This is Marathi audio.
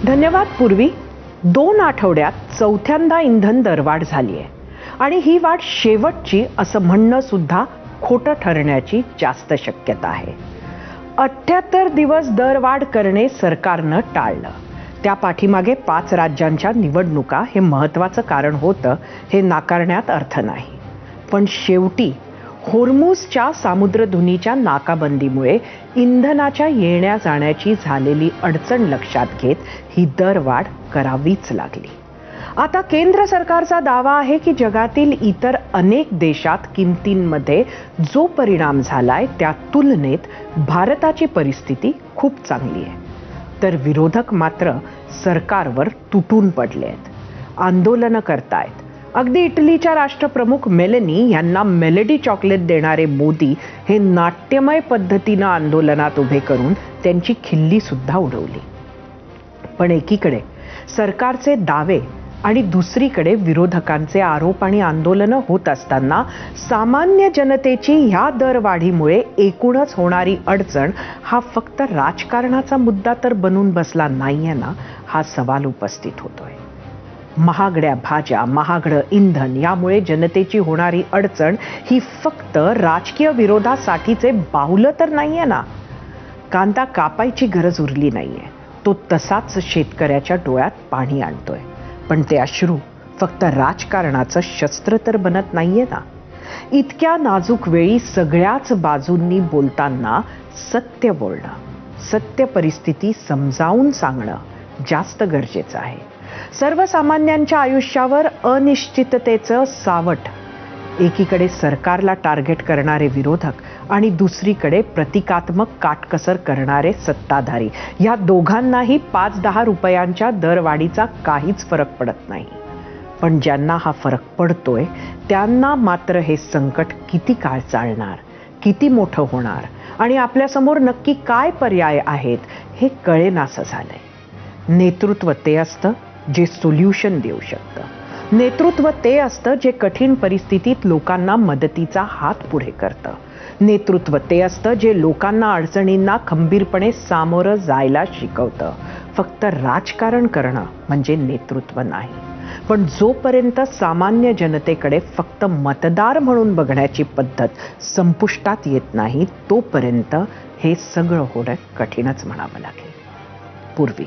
धन्यवाद. पूर्वी 2 आठवड्यात चौथ्यांदा इंधन दरवाढ झाली आहे आणि ही वाढ शेवटची असं म्हणणं सुद्धा खोटं ठरण्याची जास्त शक्यता आहे. 78 दिवस दरवाढ करणे सरकारनं टाळलं. त्या पाठीमागे 5 राज्यांच्या निवडणुका हे महत्त्वाचं कारण होतं, हे नाकारण्यात अर्थ नाही. पण शेवटी होर्मुझच्या सामुद्रधुनीच्या नाकाबंदीमुळे इंधनाच्या येण्या जाण्याची झालेली अडचण लक्षात घेत ही दरवाढ करावीच लागली. आता केंद्र सरकारचा दावा आहे की जगातील इतर अनेक देशात किमतींमध्ये जो परिणाम झालाय त्या तुलनेत भारताची परिस्थिती खूप चांगली आहे. तर विरोधक मात्र सरकारवर तुटून पडले आहेत, आंदोलनं करतायत. अगदी इटलीच्या राष्ट्रप्रमुख मेलेनी यांना मेलेडी चॉकलेट देणारे मोदी हे नाट्यमय पद्धतीनं आंदोलनात उभे करून त्यांची खिल्ली सुद्धा उडवली. पण एकीकडे सरकारचे दावे आणि दुसरीकडे विरोधकांचे आरोप आणि आंदोलनं होत असताना सामान्य जनतेची ह्या दरवाढीमुळे एकूणच होणारी अडचण हा फक्त राजकारणाचा मुद्दा तर बनून बसला नाहीये ना, हा सवाल उपस्थित होतोय. महागड्या भाज्या, महागडं इंधन यामुळे जनतेची होणारी अडचण ही फक्त राजकीय विरोधासाठीचे बाहुलं तर नाहीये ना. कांदा कापायची गरज उरली नाहीये, तो तसाच शेतकऱ्याच्या डोळ्यात पाणी आणतोय. पण ते अश्रू फक्त राजकारणाचं शस्त्र तर बनत नाहीये ना. इतक्या नाजूक वेळी सगळ्याच बाजूंनी बोलताना सत्य बोलणं, सत्य परिस्थिती समजावून सांगणं जास्त गरजेचं आहे. सर्वसामान्यांच्या आयुष्यावर अनिश्चिततेचं सावट, एकीकडे सरकारला टार्गेट करणारे विरोधक आणि दुसरीकडे प्रतिकात्मक काटकसर करणारे सत्ताधारी, या दोघांनाही 5-10 रुपयांच्या दरवाढीचा काहीच फरक पडत नाही. पण ज्यांना हा फरक पडतोय त्यांना मात्र हे संकट किती काळ चालणार, किती मोठं होणार आणि आपल्यासमोर नक्की काय पर्याय आहेत हे कळेनासं झालंय. नेतृत्व ते असतं जे सोल्युशन देऊ शकतं. नेतृत्व ते असतं जे कठीण परिस्थितीत लोकांना मदतीचा हात पुढे करतं. नेतृत्व ते असतं जे लोकांना अडचणींना खंबीरपणे सामोरं जायला शिकवतं. फक्त राजकारण करणं म्हणजे नेतृत्व नाही. पण जोपर्यंत सामान्य जनतेकडे फक्त मतदार म्हणून बघण्याची पद्धत संपुष्टात येत नाही, तोपर्यंत हे सगळं होणं कठीणच म्हणावं लागेल. पूर्वी